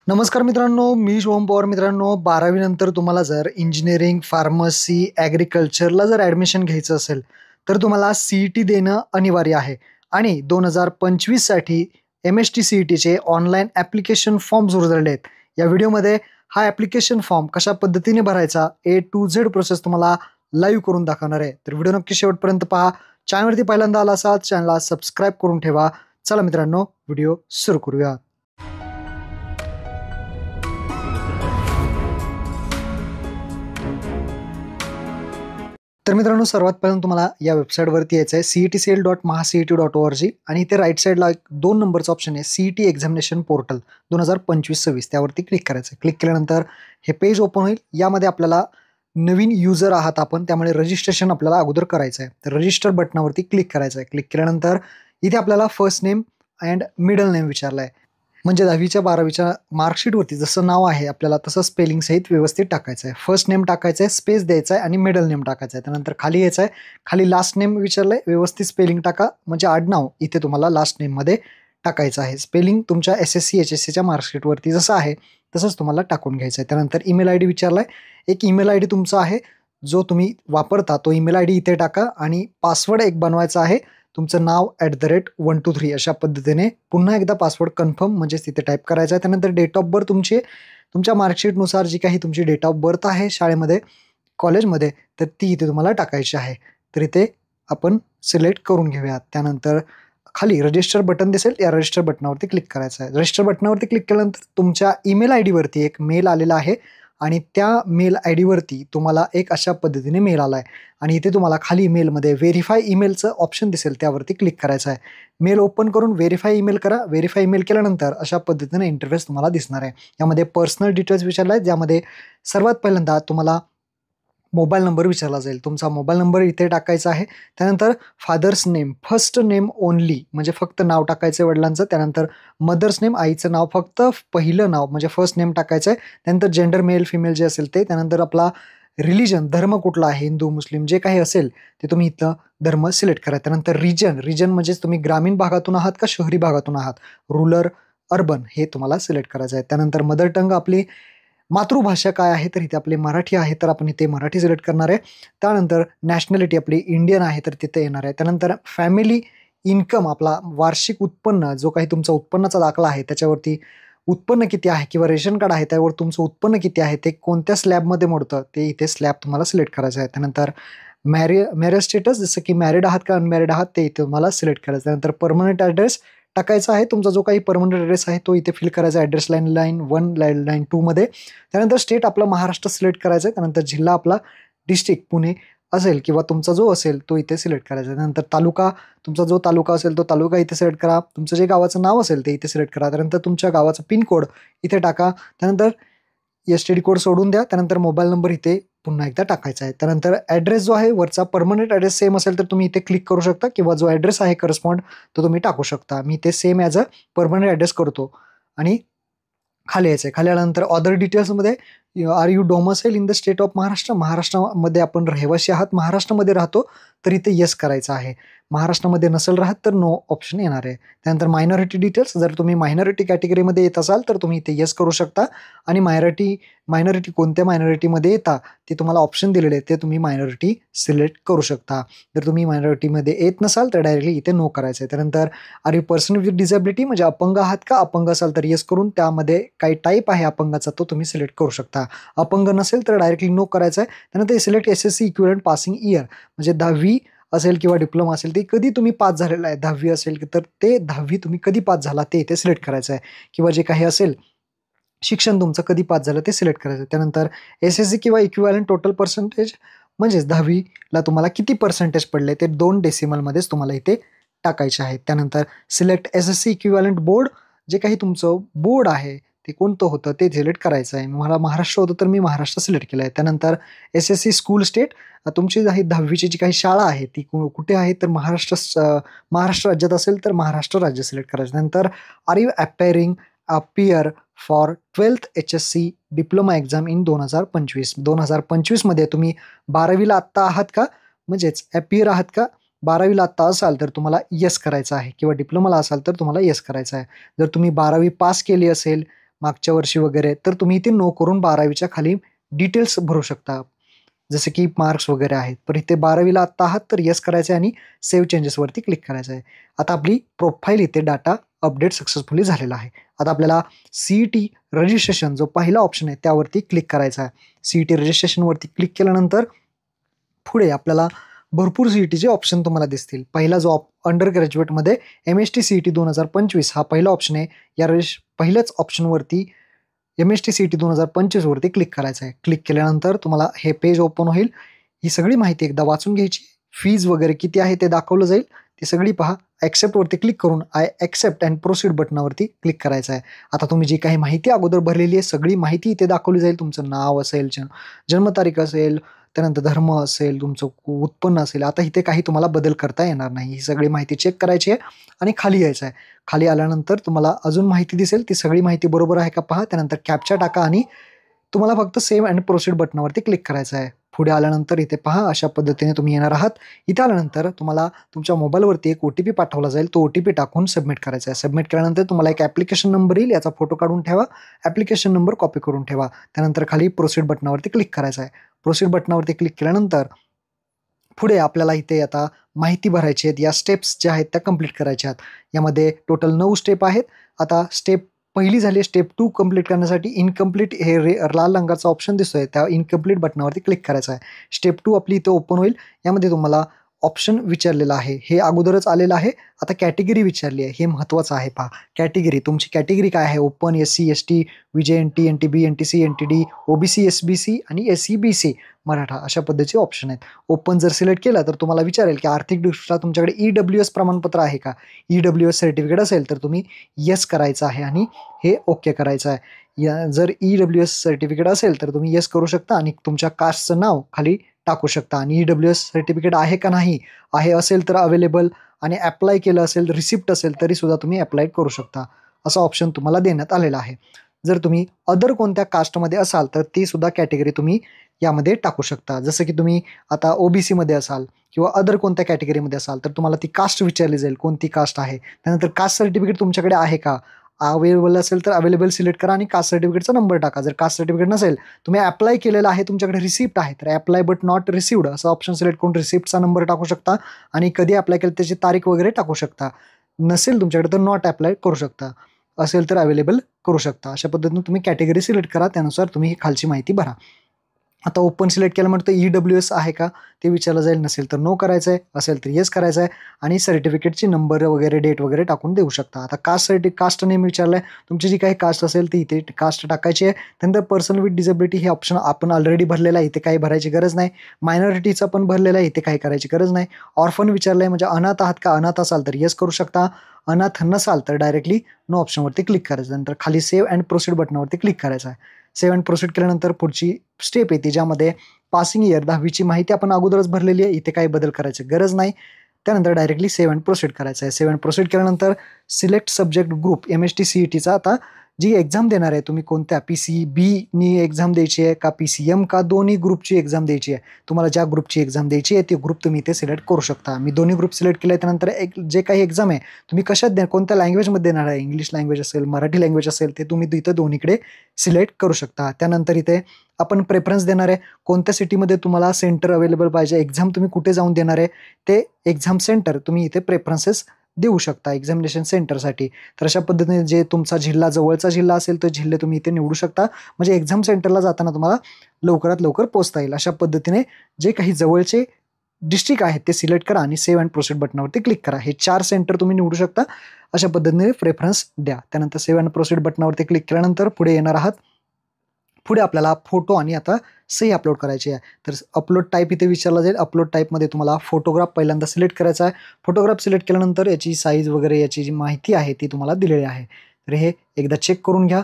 नमस्कार मित्रांनो, मी शुभम पवार. मित्रांनो, 12वी नंतर तुम्हाला जर इंजिनिअरिंग, फार्मसी, ॲग्रिकल्चरला जर ॲडमिशन घ्यायचं असेल, तर तुम्हाला CET देणं अनिवार्य आहे आणि 2025 साठी MST-CETचे ऑनलाईन ॲप्लिकेशन फॉर्म सुरू झालेले आहेत. या व्हिडिओमध्ये हा ॲप्लिकेशन फॉर्म कशा पद्धतीने भरायचा A to Z प्रोसेस तुम्हाला लाईव्ह करून दाखवणार आहे. तर व्हिडिओ नक्की शेवटपर्यंत पहा. चॅनलवरती पहिल्यांदा आला असाल, चॅनलला सबस्क्राईब करून ठेवा. चला मित्रांनो, व्हिडिओ सुरू करूया. तर मित्रांनो, सर्वात पहिल्यांदा तुम्हाला या वेबसाईटवरती यायचं आहे cetcl.mahacet.org आणि इथे राईट साईडला एक 2 नंबरचा ऑप्शन आहे CET एक्झामिनेशन पोर्टल 2025-26 त्यावरती क्लिक करायचं आहे. क्लिक केल्यानंतर हे पेज ओपन होईल. यामध्ये आपल्याला नवीन युजर आहात आपण, त्यामुळे रजिस्ट्रेशन आपल्याला अगोदर करायचं आहे. तर रजिस्टर बटनावरती क्लिक करायचं आहे. क्लिक केल्यानंतर इथे आपल्याला first name and middle name विचारलं आहे. म्हणजे 10वीच्या 12वीच्या मार्कशीटवरती जसं नाव आहे आपल्याला तसं स्पेलिंग सहित व्यवस्थित टाकायचं आहे. फर्स्ट नेम टाकायचं आहे, स्पेस द्यायचा आहे आणि मिडल नेम टाकायचं आहे. त्यानंतर खाली यायचं आहे. खाली लास्ट नेम विचारलंय, व्यवस्थित स्पेलिंग टाका. म्हणजे आडनाव इथे तुम्हाला लास्ट नेममध्ये टाकायचं आहे. स्पेलिंग तुमच्या SSC HSCच्या मार्कशीटवरती जसं आहे तसंच तुम्हाला टाकून घ्यायचं आहे. त्यानंतर ईमेल ID विचारलाय. एक ईमेल ID तुमचा आहे जो तुम्ही वापरता, तो ईमेल ID इथे टाका आणि पासवर्ड एक बनवायचा आहे. तुमचं नाव @123 अशा पद्धतीने पुन्हा एकदा पासवर्ड कन्फर्म म्हणजेच तिथे टाईप करायचा आहे. त्यानंतर डेट ऑफ बर्थ तुमच्या मार्कशीटनुसार जी काही तुमची डेट ऑफ बर्थ आहे शाळेमध्ये, कॉलेजमध्ये, तर ती इथे तुम्हाला टाकायची आहे. तर इथे आपण सिलेक्ट करून घेऊयात. त्यानंतर खाली रजिस्टर बटन दिसेल, या रजिस्टर बटनावरती क्लिक करायचं आहे. रजिस्टर बटनावरती क्लिक केल्यानंतर तुमच्या ईमेल ID वरती एक मेल आलेला आहे आणि त्या मेल ID वरती तुम्हाला एक अशा पद्धतीने मेल आला आहे आणि इथे तुम्हाला खाली मेलमध्ये व्हेरीफाय ईमेलचं ऑप्शन दिसेल, त्यावरती क्लिक करायचं आहे. मेल ओपन करून व्हेरीफाय ईमेल करा. व्हेरीफाय ईमेल केल्यानंतर अशा पद्धतीने इंटरफेस तुम्हाला दिसणार आहे. यामध्ये पर्सनल डिटेल्स विचारला आहे, ज्यामध्ये सर्वात पहिल्यांदा तुम्हाला मोबाईल नंबर विचारला जाईल. तुमचा मोबाईल नंबर इथे टाकायचा आहे. त्यानंतर father's name, first name only म्हणजे फक्त नाव टाकायचं वडिलांचं. त्यानंतर मदर्स नेम, आईचं नाव, फक्त पहिलं नाव म्हणजे फर्स्ट नेम टाकायचं आहे. त्यानंतर जेंडर मेल फिमेल जे असेल ते. त्यानंतर आपला रिलिजन, धर्म कुठला आहे, हिंदू मुस्लिम जे काही असेल ते तुम्ही इथं धर्म सिलेक्ट करा. त्यानंतर रिजन म्हणजेच तुम्ही ग्रामीण भागातून आहात का शहरी भागातून आहात, रुरल अर्बन हे तुम्हाला सिलेक्ट करायचं आहे. त्यानंतर मदर टंग आपली मातृभाषा काय आहे, तर इथे आपली मराठी आहे तर आपण इथे मराठी सिलेक्ट करणार आहे. त्यानंतर नॅशनॅलिटी आपली इंडियन आहे तर तिथे येणार आहे. त्यानंतर फॅमिली इन्कम, आपला वार्षिक उत्पन्न जो काही तुमचा उत्पन्नाचा दाखला आहे त्याच्यावरती उत्पन्न किती आहे किंवा रेशन कार्ड आहे त्यावर तुमचं उत्पन्न किती आहे, ते कोणत्या स्लॅबमध्ये मोडतं ते इथे स्लॅब तुम्हाला सिलेक्ट करायचं आहे. त्यानंतर मॅरेज स्टेटस, जसं की मॅरिड आहात का अनमॅरिड आहात ते इथे तुम्हाला सिलेक्ट करायचं. त्यानंतर परमनंट ॲड्रेस टाकायचा आहे. तुमचा जो काही परमनंट ॲड्रेस आहे तो इथे फिल करायचा आहे, ॲड्रेस लाईन 1 लाईन 2 मध्ये. त्यानंतर स्टेट आपला महाराष्ट्र सिलेक्ट करायचं आहे. त्यानंतर जिल्हा आपला डिस्ट्रिक्ट पुणे असेल किंवा तुमचा जो असेल तो इथे सिलेक्ट करायचा आहे. त्यानंतर तालुका, तुमचा जो तालुका असेल तो तालुका इथे सिलेक्ट करा. तुमचं जे गावाचं नाव असेल ते इथे सिलेक्ट करा. त्यानंतर तुमच्या गावाचा पिनकोड इथे टाका. त्यानंतर STD कोड सोडून द्या. त्यानंतर मोबाईल नंबर इथे पुन्हा एकदा टाकायचा आहे. त्यानंतर ॲड्रेस जो आहे वरचा परमनंट ॲड्रेस सेम असेल तर तुम्ही इथे क्लिक करू शकता किंवा जो ॲड्रेस आहे करस्पॉन्ड तो तुम्ही टाकू शकता. मी ते same as a permanent address करतो आणि खाली यायचं आहे. खाली आल्यानंतर अदर डिटेल्समध्ये are you domicile in the state of Maharashtra, महाराष्ट्रामध्ये आपण रहिवासी आहात, महाराष्ट्रामध्ये राहतो तर इथे येस करायचं आहे. महाराष्ट्रामध्ये नसेल राहत तर नो ऑप्शन येणार आहे. त्यानंतर मायनॉरिटी डिटेल्स, जर तुम्ही मायनॉरिटी कॅटेगरीमध्ये येत असाल तर तुम्ही इथे येस करू शकता आणि मायनॉरिटी कोणत्या मायनॉरिटीमध्ये येता ते तुम्हाला ऑप्शन दिलेले आहेत, ते तुम्ही मायनॉरिटी सिलेक्ट करू शकता. जर तुम्ही मायनॉरिटीमध्ये येत नसाल तर डायरेक्टली इथे नो करायचं आहे. त्यानंतर are you person with disability, म्हणजे अपंग आहात का, अपंग असाल तर येस करून त्यामध्ये काही टाईप आहे अपंगाचा तो तुम्ही सिलेक्ट करू शकता. अपंग नसेल तर डायरेक्टली नो करायचं आहे. त्यानंतर select SSC equivalent passing year, म्हणजे 10वी असेल किंवा डिप्लोमा असेल ते कधी तुम्ही पास झालेला आहे. 10वी असेल तर ते 10वी तुम्ही कधी पास झाला ते इथे सिलेक्ट करायचं आहे किंवा जे काही असेल शिक्षण तुमचं कधी पास झालं ते सिलेक्ट करायचं. त्यानंतर SSC किंवा इक्विव्हॅलंट टोटल पर्सेंटेज, म्हणजेच 10वीला तुम्हाला किती पर्सेंटेज पडले ते 2 डेसिमलमध्येच तुम्हाला इथे टाकायचे आहेत. त्यानंतर सिलेक्ट SSC इक्विव्हॅलंट बोर्ड, जे काही तुमचं बोर्ड आहे ते कोणतं होतं ते सिलेक्ट करायचं आहे. मला महाराष्ट्र होतं तर मी महाराष्ट्र सिलेक्ट केलं आहे. त्यानंतर SSC स्कूल स्टेट, तुमची काही 10वीची जी काही शाळा आहे ती कुठे आहे तर महाराष्ट्र राज्यात असेल तर महाराष्ट्र राज्य सिलेक्ट करायचं. नंतर are you appear for 12th HSC diploma exam in 2025. 2025मध्ये तुम्ही 12वीला आत्ता आहात का, म्हणजेच अपियर आहात का, 12वीला आत्ता असाल तर तुम्हाला येस करायचं आहे किंवा डिप्लोमाला असाल तर तुम्हाला येस करायचं आहे. जर तुम्ही 12वी पास केली असेल मागच्या वर्षी वगैरे, तर तुम्ही इथे नो करून 12वीच्या खाली डिटेल्स भरू शकता. जसे की मार्क्स वगैरे आहेत. पण इथे 12वीला आत्ता आहात तर येस करायचं आहे आणि सेव्ह चेंजेसवरती क्लिक करायचं आहे. आता आपली प्रोफाईल इथे डाटा अपडेट सक्सेसफुली झालेला आहे. आता आपल्याला CET रजिस्ट्रेशन जो पहिला ऑप्शन आहे त्यावरती क्लिक करायचा आहे. CET रजिस्ट्रेशनवरती क्लिक केल्यानंतर पुढे आपल्याला भरपूर CETचे ऑप्शन तुम्हाला दिसतील. पहिला जो अंडर ग्रॅज्युएटमध्ये MST CET 2025 हा पहिला ऑप्शन आहे. या पहिल्याच ऑप्शनवरती MST CET 2025 वरती क्लिक करायचं आहे. क्लिक केल्यानंतर तुम्हाला हे पेज ओपन होईल. ही सगळी माहिती एकदा वाचून घ्यायची. फीज वगैरे किती आहे ते दाखवलं जाईल. ती सगळी पहा. ॲक्सेप्टवरती क्लिक करून आय ॲक्सेप्ट अँड प्रोसीड बटनावरती क्लिक करायचं आहे. आता तुम्ही जी काही माहिती अगोदर भरलेली आहे सगळी माहिती इथे दाखवली जाईल. तुमचं नाव असेल, जन्मतारीख असेल, त्यानंतर धर्म असेल, तुमचं उत्पन्न असेल. आता इथे काही तुम्हाला बदल करता येणार नाही. ही सगळी माहिती चेक करायची आहे आणि खाली यायचं आहे. खाली आल्यानंतर तुम्हाला अजून माहिती दिसेल. ती सगळी माहिती बरोबर आहे का पहा. त्यानंतर कॅप्चा टाका आणि तुम्हाला फक्त सेव्ह अँड प्रोसीड बटनावरती क्लिक करायचं आहे. पुढे आल्यानंतर इथे पहा अशा पद्धतीने तुम्ही येणार आहात. इथे आल्यानंतर तुम्हाला तुमच्या मोबाईलवरती एक OTP पाठवला जाईल. तो OTP टाकून सबमिट करायचा आहे. सबमिट केल्यानंतर तुम्हाला एक ॲप्लिकेशन नंबर येईल. याचा फोटो काढून ठेवा. ॲप्लिकेशन नंबर कॉपी करून ठेवा. त्यानंतर खाली प्रोसीड बटनावरती क्लिक करायचं आहे. प्रोसीड बटनावरती क्लिक केल्यानंतर पुढे आपल्याला इथे आता माहिती भरायची आहेत. या स्टेप्स ज्या आहेत त्या कंप्लीट करायच्या आहेत. यामध्ये टोटल 9 स्टेप आहेत. आता स्टेप पहिली झाली. स्टेप 2 कंप्लीट करण्यासाठी इनकम्प्लीट हे लाल रंगाचा ऑप्शन दिसतोय त्या इनकम्प्लीट बटनावरती क्लिक करायचं आहे. स्टेप 2 आपली इथे ओपन होईल. यामध्ये तुम्हाला ऑप्शन विचारलेला आहे. हे अगोदरच आलेलं आहे. आता कॅटेगरी विचारली आहे. हे महत्त्वाचं आहे पहा. कॅटेगरी तुमची कॅटेगरी काय आहे. Open, SC, ST, VJNT, NTB, NTC, NTD, OBC, SBC आणि SEBC मराठा अशा पद्धतीचे ऑप्शन आहेत. ओपन जर सिलेक्ट केला तर तुम्हाला विचारेल की आर्थिकदृष्ट्या तुमच्याकडे EWS प्रमाणपत्र आहे का. EWS सर्टिफिकेट असेल तर तुम्ही येस करायचं आहे आणि हे ओके करायचं आहे. जर EWS सर्टिफिकेट असेल तर तुम्ही येस करू शकता आणि तुमच्या कास्टचं नाव खाली टाकू शकता. आणि EWS सर्टिफिकेट आहे का नाही आहे असेल तर अवेलेबल आणि अप्लाय केलं असेल रिसिप्ट असेल तरी सुद्धा तुम्ही अप्लाय करू शकता. असा ऑप्शन तुम्हाला देण्यात आलेला आहे. जर तुम्ही अदर कोणत्या कास्टमध्ये असाल तर ती सुद्धा कॅटेगरी तुम्ही यामध्ये टाकू शकता. जसं की तुम्ही आता OBC मध्ये असाल किंवा अदर कोणत्या कॅटेगरीमध्ये असाल तर तुम्हाला ती कास्ट विचारली जाईल कोणती कास्ट आहे. त्यानंतर कास्ट सर्टिफिकेट तुमच्याकडे आहे का. अवेलेबल असेल तर अवेलेबल सिलेक्ट करा आणि कास्ट सर्टिफिकेटचा नंबर टाका. जर कास्ट सर्टिफिकेट नसेल तुम्ही अप्लाय केलेला आहे तुमच्याकडे रिसिप्ट आहे तर अप्लाय बट नॉट रिसिव्ड असं ऑप्शन सिलेक्ट करून रिसिप्टचा नंबर टाकू शकता आणि कधी अप्लाय केलं त्याची तारीख वगैरे टाकू शकता. नसेल तुमच्याकडे तर नॉट अप्लाय करू शकता. असेल तर अवेलेबल करू शकता. अशा पद्धतीने तुम्ही कॅटेगरी सिलेक्ट करा. त्यानुसार तुम्ही ही खालची माहिती भरा. आता ओपन सिलेक्ट केलं म्हणतं EWS आहे का ते विचारलं जाईल. नसेल तर नो करायचं आहे. असेल तर येस करायचं आहे आणि सर्टिफिकेटची नंबर वगैरे डेट वगैरे टाकून देऊ शकता. आता कास्ट नेम विचारलं आहे. तुमची जी काही कास्ट असेल ती इथे कास्ट टाकायची आहे. त्यानंतर पर्सन विथ डिसेबिलिटी हे ऑप्शन आपण ऑलरेडी भरलेलं आहे. इथे काही भरायची गरज नाही. मायनॉरिटीचा पण भरलेला आहे. इथे काही करायची गरज नाही. ऑर्फन विचारलं आहे म्हणजे अनाथ आहात का. अनाथ असाल तर येस करू शकता. अनाथ नसाल तर डायरेक्टली नो ऑप्शनवरती क्लिक करायचं. नंतर खाली सेव्ह अँड प्रोसीड बटनावरती क्लिक करायचं आहे. सेव्ह अँड प्रोसीड केल्यानंतर पुढची स्टेप येते ज्यामध्ये पासिंग इयर 10वीची माहिती आपण अगोदरच भरलेली आहे. इथे काही बदल करायची गरज नाही. त्यानंतर डायरेक्टली सेव्ह अँड प्रोसीड करायचं आहे. सेव्ह अँड प्रोसीड केल्यानंतर सिलेक्ट सब्जेक्ट ग्रुप MST CETचा आता जी एक्झाम देणार आहे तुम्ही कोणत्या PCBनी एक्झाम द्यायची आहे का PCM का दोन्ही ग्रुपची एक्झाम द्यायची आहे. तुम्हाला ज्या ग्रुपची एक्झाम द्यायची आहे ती ग्रुप तुम्ही इथे सिलेक्ट करू शकता. मी दोन्ही ग्रुप सिलेक्ट केले. त्यानंतर जे काही एक्झाम आहे तुम्ही कशात कोणत्या लँग्वेजमध्ये देणार आहे. इंग्लिश लँग्वेज असेल मराठी लँग्वेज असेल ते तुम्ही इथं दोन्हीकडे सिलेक्ट करू शकता. त्यानंतर इथे आपण प्रेफरन्स देणार आहे कोणत्या सिटीमध्ये तुम्हाला सेंटर अवेलेबल पाहिजे. एक्झाम तुम्ही कुठे जाऊन देणार आहे ते एक्झाम सेंटर तुम्ही इथे प्रेफरन्सेस देऊ शकता एक्झामिनेशन सेंटरसाठी. तर अशा पद्धतीने जे तुमचा जिल्हा जवळचा जिल्हा असेल तो जिल्हे तुम्ही इथे निवडू शकता. म्हणजे एक्झाम सेंटरला जाताना तुम्हाला लवकरात लवकर पोहोचता येईल. अशा पद्धतीने जे काही जवळचे डिस्ट्रिक्ट आहेत ते सिलेक्ट करा आणि सेव्ह अँड प्रोसीड बटनावरती क्लिक करा. हे 4 सेंटर तुम्ही निवडू शकता. अशा पद्धतीने प्रेफरन्स द्या. त्यानंतर सेव्ह अँड प्रोसीड बटनावरती क्लिक केल्यानंतर पुढे येणार आहात. पुढे आपल्याला फोटो आणि आता सही अपलोड करायची आहे. तर अपलोड टाईप इथे विचारला जाईल. अपलोड टाईपमध्ये तुम्हाला फोटोग्राफ पहिल्यांदा सिलेक्ट करायचा आहे. फोटोग्राफ सिलेक्ट केल्यानंतर याची साईज वगैरे याची जी माहिती आहे ती तुम्हाला दिलेली आहे. तर हे एकदा चेक करून घ्या.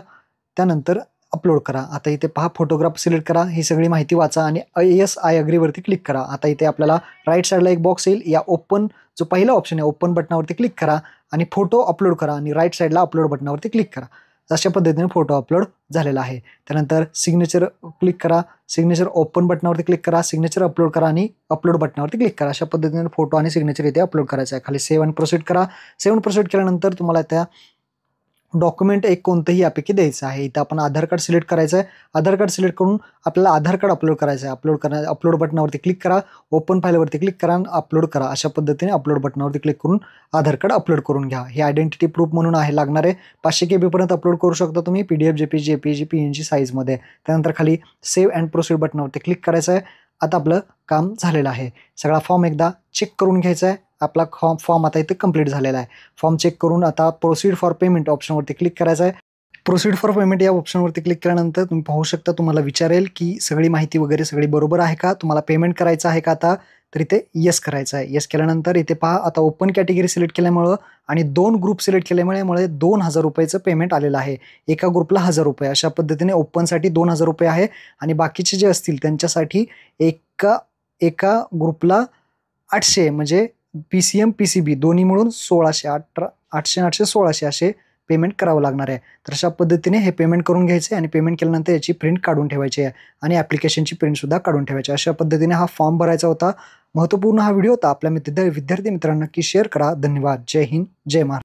त्यानंतर अपलोड करा. आता इथे पहा फोटोग्राफ सिलेक्ट करा. ही सगळी माहिती वाचा आणि येस आय अग्रीवरती क्लिक करा. आता इथे आपल्याला राईट साईडला एक बॉक्स येईल. या ओपन जो पहिला ऑप्शन आहे ओपन बटनावरती क्लिक करा आणि फोटो अपलोड करा आणि राईट साईडला अपलोड बटनावरती क्लिक करा. अशा पद्धतीने फोटो अपलोड झालेला आहे. त्यानंतर सिग्नेचर क्लिक करा. सिग्नेचर ओपन बटनावरती क्लिक करा. सिग्नेचर अपलोड करा आणि अपलोड बटनावरती क्लिक करा. अशा पद्धतीने फोटो आणि सिग्नेचर इथे अपलोड करायचं आहे. खाली सेव्ह अँड प्रोसीड करा. सेव्ह अँड प्रोसीड केल्यानंतर तुम्हाला त्या डॉक्युमेंट एक कोणतंही यापैकी द्यायचं आहे. इथं आपण आधार कार्ड सिलेक्ट करायचं आहे. आधार कार्ड सिलेक्ट करून आपल्याला आधार कार्ड अपलोड करायचं आहे. अपलोड बटनावरती क्लिक करा, ओपन फाईलवरती क्लिक करा आणि अपलोड करा. अशा पद्धतीने अपलोड बटनावरती क्लिक करून आधार कार्ड अपलोड करून घ्या. हे आयडेंटिटी प्रूफ म्हणून आहे लागणारे. 500 KB पर्यंत अपलोड करू शकता तुम्ही PDF, JPG, PNG साईजमध्ये. त्यानंतर खाली सेव्ह अँड प्रोसीड बटनावरती क्लिक करायचं आहे. आता आपलं काम झालेलं आहे. सगळा फॉर्म एकदा चेक करून घ्यायचा आहे. आपला फॉर्म आता इथे कंप्लीट झालेला आहे. फॉर्म चेक करून आता प्रोसीड फॉर पेमेंट ऑप्शनवरती क्लिक करायचं आहे. प्रोसीड फॉर पेमेंट या ऑप्शनवरती क्लिक केल्यानंतर तुम्ही पाहू शकता, तुम्हाला विचारेल की सगळी माहिती वगैरे सगळी बरोबर आहे का, तुम्हाला पेमेंट करायचं आहे का आता, तर इथे येस करायचं आहे. येस केल्यानंतर इथे पहा, आता ओपन कॅटेगरी सिलेक्ट केल्यामुळं आणि 2 ग्रुप सिलेक्ट केल्यामुळे 2000 रुपयाचं पेमेंट आलेलं आहे. एका ग्रुपला 1000 रुपये. अशा पद्धतीने ओपनसाठी 2000 रुपये आहे आणि बाकीचे जे असतील त्यांच्यासाठी एका ग्रुपला 800 म्हणजे PCM PCB दोन्ही मिळून 800 1600 असे पेमेंट करावं लागणार आहे. तर अशा पद्धतीने हे पेमेंट करून घ्यायचे आणि पेमेंट केल्यानंतर याची प्रिंट काढून ठेवायची आहे आणि ॲप्लिकेशनची प्रिंटसुद्धा काढून ठेवायची. अशा पद्धतीने हा फॉर्म भरायचा होता. महत्त्वपूर्ण हा व्हिडिओ होता. आपल्या विद्यार्थी मित्रांना नक्की शेअर करा. धन्यवाद. जय हिंद, जय महाराष्ट्र.